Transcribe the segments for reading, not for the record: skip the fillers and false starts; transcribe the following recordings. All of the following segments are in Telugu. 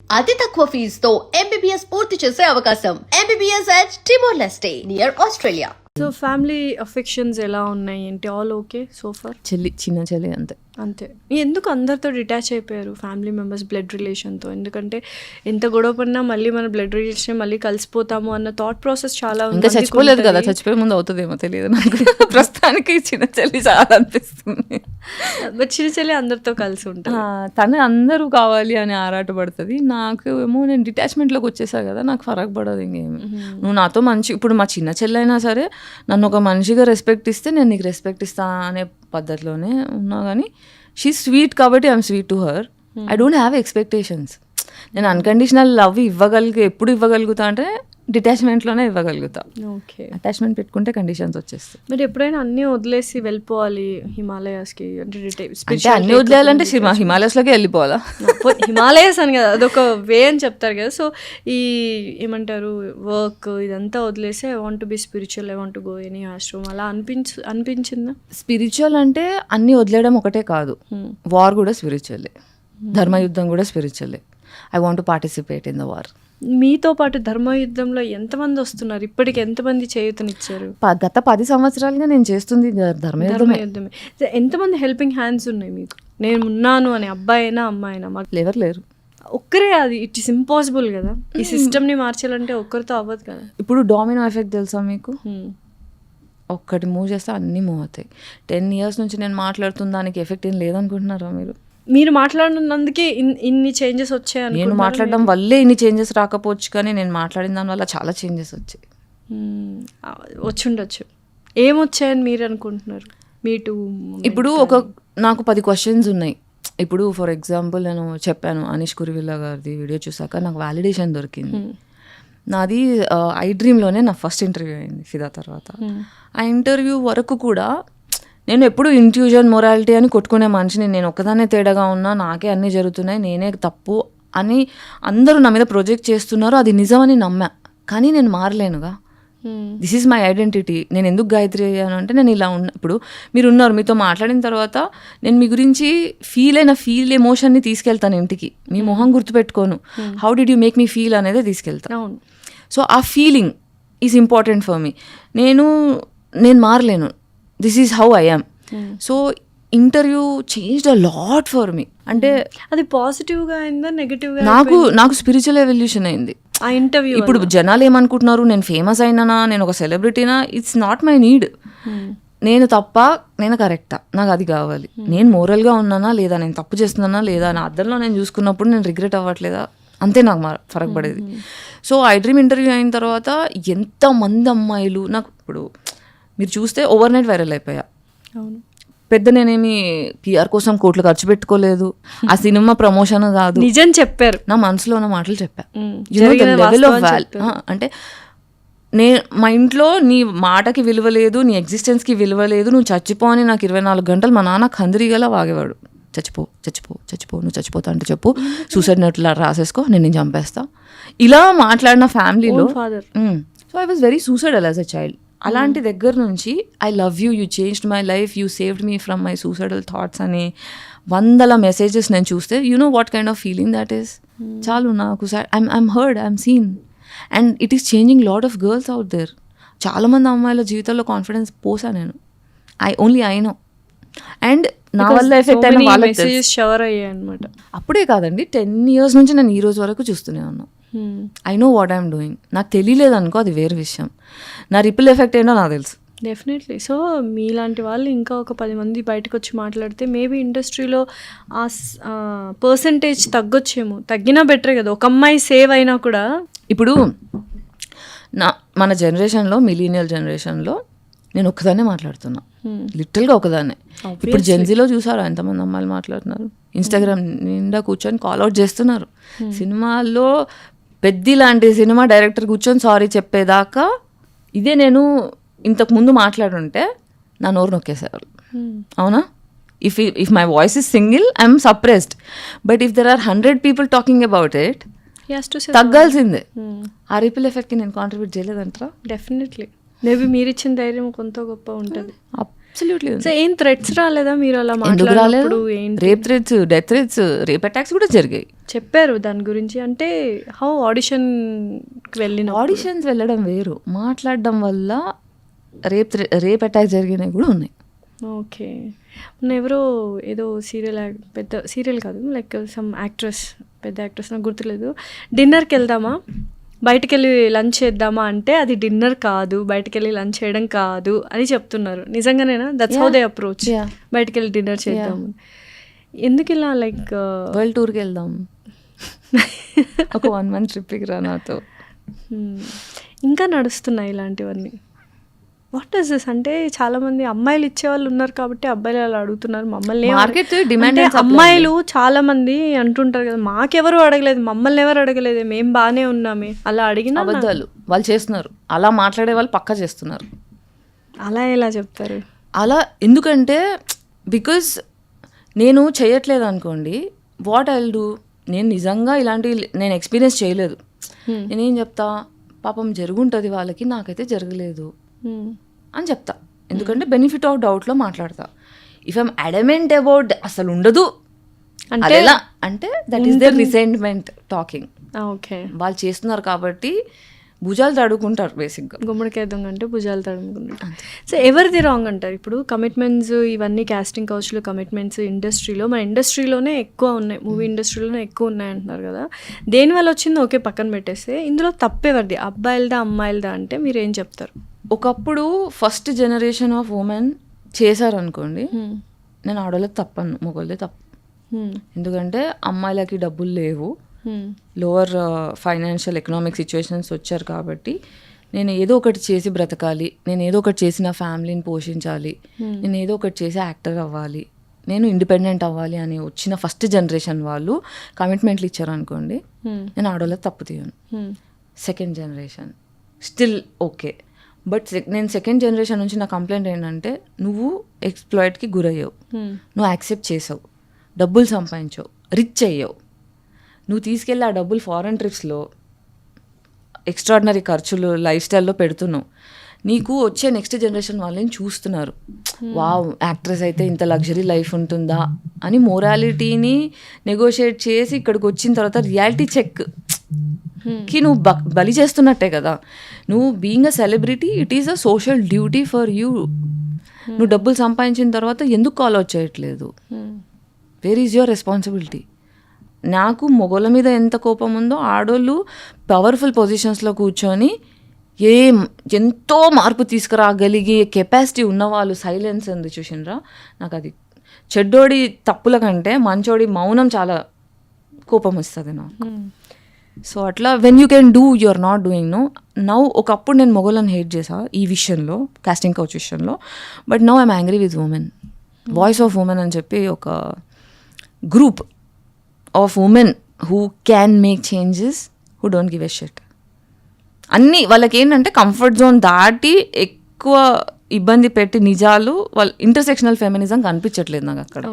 అతి తక్కువ ఫీజుతో ఎంబీబీఎస్ పూర్తి చేసే అవకాశం. MBBS at Timor-Leste near Australia. So family affections ఎలా ఉన్నాయి ఏంటి? All okay so far? చిన్న చెల్లి అంతే. ఎందుకు అందరితో డిటాచ్ అయిపోయారు ఫ్యామిలీ మెంబర్స్ బ్లడ్ రిలేషన్తో? ఎందుకంటే ఎంత గొడవ పడినా మళ్ళీ మన బ్లడ్ రిలేషన్ మళ్ళీ కలిసిపోతాము అన్న థాట్ ప్రాసెస్ చాలా ఉంది. ఇంకా చచ్చిపోలేదు కదా, చచ్చిపోయే ముందు అవుతుందేమో తెలియదు నాకు. ప్రస్తుతానికి చిన్న చెల్లి చాలా అనిపిస్తుంది. చిన్న చెల్లి అందరితో కలిసి ఉంటుంది. తను అందరూ కావాలి అని ఆరాట పడుతుంది. నాకు ఏమో నేను డిటాచ్మెంట్లోకి వచ్చేసా కదా, నాకు ఫరక్ పడదు ఇంకేమి. నువ్వు నాతో మంచి, ఇప్పుడు మా చిన్న చెల్లి అయినా సరే నన్ను ఒక మనిషిగా రెస్పెక్ట్ ఇస్తే నేను నీకు రెస్పెక్ట్ ఇస్తా అనే పద్ధతిలోనే ఉన్నా. కానీ షీ స్వీట్ కాబట్టి I'm sweet to her. I don't have expectations. నేను అన్కండిషనల్ లవ్ ఎప్పుడు ఇవ్వగలుగుతా అంటే డిటాచ్మెంట్లోనే ఇవ్వగలుగుతా. ఓకే, అటాచ్మెంట్ పెట్టుకుంటే కండిషన్స్ వచ్చేస్తాయి. మరి ఎప్పుడైనా అన్నీ వదిలేసి వెళ్ళిపోవాలి హిమాలయాస్కి అంటే అన్ని వదిలేయాలంటే హిమాలయస్లోకి వెళ్ళిపోవాలా? హిమాలయస్ అని కదా, అదొక వే అని చెప్తారు కదా. సో ఈ ఏమంటారు వర్క్ ఇదంతా వదిలేసి I want to be spiritual, I want to go any ఆశ్రమం అలా అనిపించిందా? స్పిరిచువల్ అంటే అన్ని వదిలేయడం ఒకటే కాదు, వార్ కూడా స్పిరిచువల్లే, ధర్మయుద్ధం కూడా స్పిరిచువల్లే. I want to participate in the war. మీతో పాటు ధర్మయుద్ధంలో ఎంతమంది వస్తున్నారు? ఇప్పటికి ఎంతమంది చేయూతనిచ్చారు? గత 10 సంవత్సరాలుగా నేను చేస్తుంది ధర్మయుద్ధమే. ఎంతమంది హెల్పింగ్ హ్యాండ్స్ ఉన్నాయి మీకు? నేను ఉన్నాను అని అబ్బాయి అయినా అమ్మాయి అయినా? మాకు ఎవరు లేరు. ఒక్కరే, అది ఇట్ ఇస్ ఇంపాసిబుల్ కదా. ఈ సిస్టమ్ని మార్చాలంటే ఒక్కరితో అవ్వదు కదా. ఇప్పుడు డామినో ఎఫెక్ట్ తెలుసా మీకు? ఒక్కటి మూవ్ చేస్తే అన్నీ మూవ్ అవుతాయి. 10 years నుంచి నేను మాట్లాడుతున్న దానికి ఎఫెక్ట్ ఏం లేదనుకుంటున్నారా మీరు? మీరు మాట్లాడినందుకే ఇన్ని చేంజెస్ వచ్చాయి. నేను మాట్లాడడం వల్లే ఇన్ని చేంజెస్ రాకపోవచ్చు, కానీ నేను మాట్లాడిన దాని వల్ల చాలా చేంజెస్ వచ్చాయి. వచ్చుండొచ్చు. ఏమొచ్చాయని మీరు అనుకుంటున్నారు? ఇప్పుడు నాకు 10 questions ఉన్నాయి. ఇప్పుడు ఫర్ ఎగ్జాంపుల్ నేను చెప్పాను అనీష్ కురివిల్లా గారిది వీడియో చూసాక నాకు వ్యాలిడేషన్ దొరికింది. నాది ఐ డ్రీమ్లోనే నా ఫస్ట్ ఇంటర్వ్యూ అయింది ఫిదా తర్వాత. ఆ ఇంటర్వ్యూ వరకు కూడా నేను ఎప్పుడు ఇంట్యూజన్ మొరాలిటీ అని కొట్టుకునే మనిషిని, నేను ఒక్కదాన్నే తేడాగా ఉన్నా, నాకే అన్నీ జరుగుతున్నాయి, నేనే తప్పు అని అందరూ నా మీద ప్రొజెక్ట్ చేస్తున్నారు. అది నిజమని నమ్మా, కానీ నేను మారలేనుగా. This is my identity. నేను ఎందుకు గాయత్రి అయ్యాను అంటే నేను ఇలా ఇప్పుడు మీరు ఉన్నారు, మీతో మాట్లాడిన తర్వాత నేను మీ గురించి ఫీల్ ఎమోషన్ని తీసుకెళ్తాను ఇంటికి. మీ మొహం గుర్తుపెట్టుకోను, how did you make me feel అనేది తీసుకెళ్తాను. సో ఆ feeling is important for me. నేను మారలేను. This is how I am. So interview changed a lot for me. అంటే అది పాజిటివ్గా అయిందా నెగటివ్గా? నాకు స్పిరిచువల్ ఎవల్యూషన్ అయింది ఆ ఇంటర్వ్యూ. ఇప్పుడు జనాలు ఏమనుకుంటున్నారు, నేను ఫేమస్ అయినానా, నేను ఒక సెలబ్రిటీనా? It's not my need. నేను తప్ప, నేను కరెక్టా, నాకు అది కావాలి. నేను మోరల్గా ఉన్నానా లేదా, నేను తప్పు చేస్తున్నానా లేదా, నా అద్దంలో నేను చూసుకున్నప్పుడు నేను రిగ్రెట్ అవ్వట్లేదా, అంతే నాకు ఫరక్ పడేది. సో ఐ డ్రీమ్ ఇంటర్వ్యూ అయిన తర్వాత ఎంతమంది అమ్మాయిలు నాకు, ఇప్పుడు మీరు చూస్తే ఓవర్ నైట్ వైరల్ అయిపోయా. పెద్ద నేనేమి పిఆర్ కోసం కోట్లు ఖర్చు పెట్టుకోలేదు. ఆ సినిమా ప్రమోషన్ కాదు, నిజం చెప్పారు. నా మనసులో ఉన్న మాటలు చెప్పా. అంటే మా ఇంట్లో నీ మాటకి విలువ లేదు, నీ ఎగ్జిస్టెన్స్కి విలువ లేదు, నువ్వు చచ్చిపో అని నాకు 24 గంటలు మా నాన్న ఖందిరిగలా వాగేవాడు. చచ్చిపో చచ్చిపో చచ్చిపో, నువ్వు చచ్చిపోతా అంటే చెప్పు, సూసైడ్ నోట్లో రాసేసుకో, నేను చంపేస్తా, ఇలా మాట్లాడిన ఫ్యామిలీలో. So I was very suicidal as a child. అలాంటి దగ్గర నుంచి I love you, you changed my life, you saved me from my suicidal thoughts అని 100 మెసేజెస్ నేను చూస్తే, you know what kind of feeling that is. చాలు నాకు, I'm heard, I'm seen, and it is changing lot of girls out there. చాలామంది అమ్మాయిల జీవితంలో కాన్ఫిడెన్స్ పోసా నేను. I know. అండ్ నా వల్ల ఎఫెక్ట్ అయిన వాళ్ళకి షవర్ అయ్యాయి అనమాట. అప్పుడే కాదండి, 10 years నుంచి నేను ఈ రోజు వరకు చూస్తూనే ఉన్నా. I know what I'm doing. నాకు తెలియలేదు అనుకో, అది వేరే విషయం. నా రిపిల్ ఎఫెక్ట్ ఏంటో నాకు తెలుసు. డెఫినెట్లీ. సో మీలాంటి వాళ్ళు ఇంకా ఒక 10 మంది బయటకు వచ్చి మాట్లాడితే మేబీ ఇండస్ట్రీలో ఆ పర్సంటేజ్ తగ్గొచ్చేమో. తగ్గినా బెటరే కదా, ఒక అమ్మాయి సేవ్ అయినా కూడా. ఇప్పుడు మన జనరేషన్లో, మిలీనియల్ జనరేషన్లో నేను ఒక్కదాన్నే మాట్లాడుతున్నా, లిటిల్గా ఒకదాన్నే. ఇప్పుడు జెన్జీలో చూసారా ఎంతమంది అమ్మాయిలు మాట్లాడుతున్నారు, ఇన్స్టాగ్రామ్ నిండా కూర్చొని కాల్అవుట్ చేస్తున్నారు. సినిమాల్లో పెద్ద లాంటి సినిమా డైరెక్టర్ కూర్చొని సారీ చెప్పేదాకా, ఇదే నేను ఇంతకు ముందు మాట్లాడుంటే నా నోరు నొక్కేసేవాళ్ళు. అవునా? If my voice is single, I'm suppressed. But if there are 100 people talking about it, తగ్గాల్సిందే. ఆ రిపిల్ ఎఫెక్ట్కి నేను కాంట్రిబ్యూట్ చేయలేదంటారా? డెఫినెట్లీ. మేబీ మీరు ఇచ్చిన ధైర్యం కొంత గొప్ప ఉంటుంది. అబ్సల్యూట్లీ సో ఏం థ్రెట్స్ రాలేదా మీరు అలా ఎందుకు రాలేదు? మాట్లాడినప్పుడు? ఏంటి rape threats, death threats, rape attacks కూడా జరిగాయి. చెప్పారు దాని గురించి? అంటే హౌ ఆడిషన్కి వెళ్ళిన ఆడిషన్స్ వెళ్ళడం వేరు, మాట్లాడడం వల్ల రేప్ అటాక్ జరిగినవి కూడా ఉన్నాయి. ఓకే. మొన్న ఎవరో ఏదో సీరియల్, పెద్ద సీరియల్ కాదు, లైక్ సమ్ యాక్ట్రెస్, పెద్ద యాక్ట్రెస్, నాకు గుర్తులేదు, డిన్నర్కి వెళ్దామా, బయటికి వెళ్ళి లంచ్ చేద్దామా అంటే అది డిన్నర్ కాదు, బయటికి వెళ్ళి లంచ్ చేయడం కాదు అని చెప్తున్నారు. నిజంగానేనా? That's how they approach. బయటికి వెళ్ళి డిన్నర్ చేద్దాము. ఎందుకు ఇలా లైక్ వరల్డ్ టూర్కి వెళ్దాం, ఒక 1 month ట్రిప్కి రా నాతో. ఇంకా నడుస్తున్నాయి ఇలాంటివన్నీ. What is this? అంటే చాలా మంది అమ్మాయిలు ఇచ్చేవాళ్ళు ఉన్నారు కాబట్టి అబ్బాయిలు అలా అడుగుతున్నారు. మమ్మల్ని మార్కెట్ డిమాండ్. అమ్మాయిలు చాలా మంది అంటుంటారు కదా, మాకెవరు అడగలేదు, మమ్మల్ని ఎవరు అడగలేదు, మేము బాగానే ఉన్నామే, అలా అడిగిన అబద్ధాలు వాళ్ళు చేస్తున్నారు. అలా మాట్లాడే వాళ్ళు పక్కా చేస్తున్నారు. అలా ఎలా చెప్తారు? అలా ఎందుకంటే బికాజ్ నేను చేయట్లేదు అనుకోండి, వాట్ ఐ విల్ డూ, నేను నిజంగా ఇలాంటివి నేను ఎక్స్పీరియన్స్ చేయలేదు, నేనేం చెప్తా, పాపం జరుగుంటుంది వాళ్ళకి, నాకైతే జరగలేదు అని చెప్తా. ఎందుకంటే బెనిఫిట్ ఆఫ్ డౌట్లో మాట్లాడతా. ఇఫ్ ఐమ్ అడమెంట్ అబౌట్ అసలు ఉండదు అంటే ఎలా అంటే that is the resentment talking. Okay, వాళ్ళు చేస్తున్నారు కాబట్టి భుజాలు తడుకుంటారు బేసిక్గా. గుమ్మడికాయ దొంగ అంటే భుజాలు తడుముకుంటారు. సో ఎవరిది రాంగ్ అంటారు? ఇప్పుడు కమిట్మెంట్స్ ఇవన్నీ కాస్టింగ్ కౌచ్లు కమిట్మెంట్స్ ఇండస్ట్రీలో, మన ఇండస్ట్రీలోనే ఎక్కువ ఉన్నాయి, మూవీ ఇండస్ట్రీలోనే ఎక్కువ ఉన్నాయి అంటున్నారు కదా, దేనివల్ల వచ్చిందో ఓకే పక్కన పెట్టేస్తే ఇందులో తప్పేవరిది, అబ్బాయిలదా అమ్మాయిలదా అంటే మీరు ఏం చెప్తారు? ఒకప్పుడు ఫస్ట్ జనరేషన్ ఆఫ్ ఉమెన్ చేశారనుకోండి, నేను ఆడవాళ్ళకి తప్పను, మొగోళ్ళే తప్పు. ఎందుకంటే అమ్మాయిలకి డబ్బులు లేవు, లోవర్ ఫైనాన్షియల్ ఎకనామిక్ సిచ్యువేషన్స్ వచ్చారు కాబట్టి నేను ఏదో ఒకటి చేసి బ్రతకాలి, నేను ఏదో ఒకటి చేసి నా ఫ్యామిలీని పోషించాలి, నేను ఏదో ఒకటి చేసి యాక్టర్ అవ్వాలి, నేను ఇండిపెండెంట్ అవ్వాలి అని వచ్చిన ఫస్ట్ జనరేషన్ వాళ్ళు కమిట్మెంట్లు ఇచ్చారు అనుకోండి, నేను ఆడవాళ్ళకి తప్పు తీయను. Second generation still okay, but నేను సెకండ్ జనరేషన్ నుంచి నా కంప్లైంట్ ఏంటంటే, నువ్వు ఎక్స్ప్లాయిట్కి గురయ్యావు, నువ్వు యాక్సెప్ట్ చేసావు, డబ్బులు సంపాదించావు, రిచ్ అయ్యావు, నువ్వు తీసుకెళ్ళి ఆ డబ్బులు ఫారెన్ ట్రిప్స్లో ఎక్స్ట్రాడినరీ ఖర్చులు లైఫ్ స్టైల్లో పెడుతున్నావు, నీకు వచ్చే నెక్స్ట్ జనరేషన్ వాళ్ళని చూస్తున్నారు, వావ్ యాక్ట్రెస్ అయితే ఇంత లగ్జరీ లైఫ్ ఉంటుందా అని మొరాలిటీని నెగోషియేట్ చేసి ఇక్కడికి వచ్చిన తర్వాత రియాలిటీ చెక్కి నువ్వు బలి చేస్తున్నట్టే కదా. నువ్వు being a celebrity, it is a social duty for you. నువ్వు డబ్బులు సంపాదించిన తర్వాత ఎందుకు కాల్ అవుట్ చేయట్లేదు? Where is your responsibility? నాకు మొగోళ్ళ మీద ఎంత కోపం ఉందో, ఆడోళ్ళు పవర్ఫుల్ పొజిషన్స్లో కూర్చొని ఎంతో మార్పు తీసుకురాగలిగే కెపాసిటీ ఉన్నవాళ్ళు సైలెన్స్ ఉంది చూసినరా, నాకు అది చెడ్డోడి తప్పుల కంటే మంచోడి మౌనం చాలా కోపం వస్తుంది నాకు. సో అట్లా when you can do you are not doing now. ఒకప్పుడు నేను మొగోళ్ళని హేట్ చేసా ఈ విషయంలో, కాస్టింగ్ కౌచ్ విషయంలో, but now I'm angry with women. Voice of women అని చెప్పి ఒక group of women who can make changes, who don't give a shit. అన్నీ వాళ్ళకి ఏంటంటే కంఫర్ట్ జోన్ దాటి ఎక్కువ ఇబ్బంది పెట్టి నిజాలు, వాళ్ళ ఇంటర్సెక్షనల్ ఫెమినిజం కనిపించట్లేదు నాకు అక్కడ.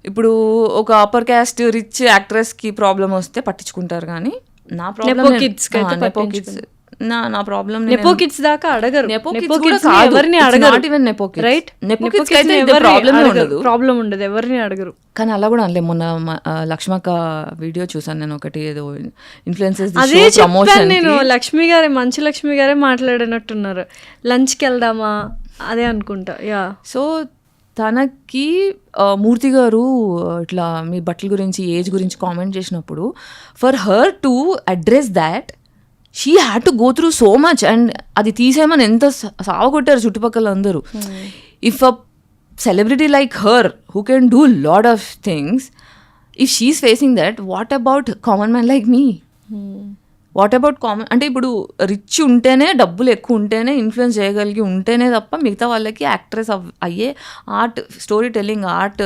ఇప్పుడు ఒక అప్పర్ క్యాస్ట్ రిచ్ యాక్ట్రెస్కి ప్రాబ్లం వస్తే పట్టించుకుంటారు, కానీ నా ప్రాబ్లం నా ప్రాబ్లం నెపో కిడ్స్ దాకా అడగరు. ప్రాబ్లం ఉండదు, ఎవరిని అడగరు. కానీ అలా కూడా అనలే. మొన్న లక్ష్మక్క వీడియో చూసాను నేను, ఒకటి ఏదో ఇన్ఫ్లుయెన్సర్స్. అదే చెప్పాను నేను, లక్ష్మి గారే, మంచి లక్ష్మి గారే మాట్లాడినట్టున్నారు, లంచ్కి వెళ్దామా అదే అనుకుంటా. యా, సో తనకి మూర్తి గారు ఇట్లా మీ బట్టల గురించి ఏజ్ గురించి కామెంట్ చేసినప్పుడు, for her to address that she had to go through so much, అండ్ అది తీసేయమని ఎంత సావగొట్టారు చుట్టుపక్కల అందరూ. If a celebrity like her who can do lot of things, if she is facing that, what about common man like me? What about common అంటే ఇప్పుడు రిచ్ ఉంటేనే, డబ్బులు ఎక్కువ ఉంటేనే, ఇన్ఫ్లుయెన్స్ చేయగలిగి ఉంటేనే తప్ప మిగతా వాళ్ళకి యాక్ట్రెస్ అయ్యే, art story telling art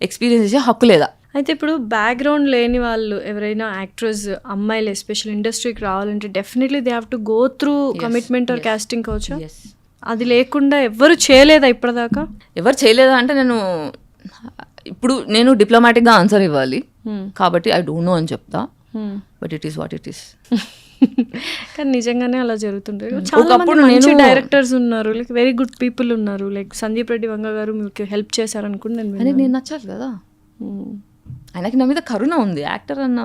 experience చేసే హక్కు లేదా? అయితే ఇప్పుడు బ్యాక్గ్రౌండ్ లేని వాళ్ళు ఎవరైనా యాక్ట్రెస్ అమ్మాయిలు ఎస్పెషల్ ఇండస్ట్రీకి రావాలంటే definitely they have to go through commitment or casting couch. అది లేకుండా ఎవరు చేయలేదా ఇప్పటిదాకా? ఎవరు చేయలేదా అంటే, ఇప్పుడు నేను డిప్లొమాటిక్గా ఆన్సర్ ఇవ్వాలి కాబట్టి ఐ డోంట్ నో అని చెప్తా, but it is what it is. కానీ నిజంగానే అలా జరుగుతుంటుంది. చాలా మంది మంచి డైరెక్టర్స్ ఉన్నారు, లైక్ వెరీ గుడ్ పీపుల్ ఉన్నారు. లైక్ సందీప్ రెడ్డి వంగ గారు మీకు హెల్ప్ చేశారనుకుంటే ఆయనకి నేను నచ్చాలి కదా, ఆయనకి నా మీద కరుణ ఉంది, యాక్టర్ అన్న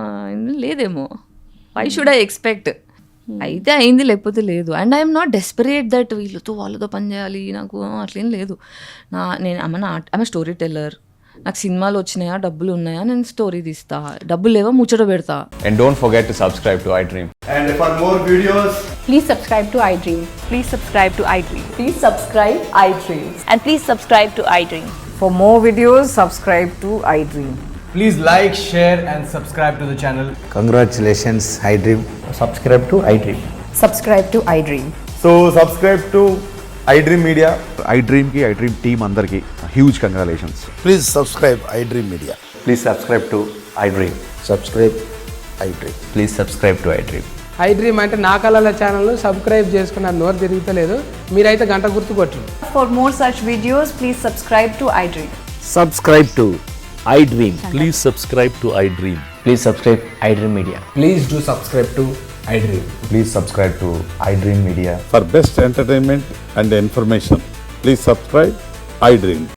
లేదేమో. Why should I expect? అయితే అయింది, లేకపోతే లేదు. And I'm not desperate that వీళ్ళతో వాళ్ళతో పని చేయాలి నాకు అట్లేం లేదు. నేను ఆమె స్టోరీ టెల్లర్. నాకు సినిమాలు వచ్చినాయా, డబ్బులు ఉన్నాయా, నేను స్టోరీ తీస్తా. డబ్బులు లేవా, ముచ్చట పెడతా. And don't forget to subscribe to iDream. And for more videos, Please subscribe to iDream. Please subscribe to iDream. Please subscribe iDream. And please subscribe to iDream. For more videos, subscribe to iDream. please like, share and subscribe to the channel. Congratulations, iDream. Subscribe to iDream. Subscribe to iDream. So subscribe to iDream Media. iDream ki iDream team andarki huge congratulations. Please subscribe iDream Media. Please subscribe to iDream. Subscribe iDream. Please subscribe to iDream. iDream అంటే నా కళల ఛానల్ సబ్స్క్రైబ్ చేసుకున్న నోరు తిరుగుతలేదు, మీరైతే గంట గుర్తు కొట్టండి. For more such videos, please subscribe to iDream. Subscribe to iDream. Please subscribe to iDream. Please subscribe iDream Media. Please do subscribe to iDream. Please subscribe to iDream Media. For best entertainment and information, please subscribe iDream.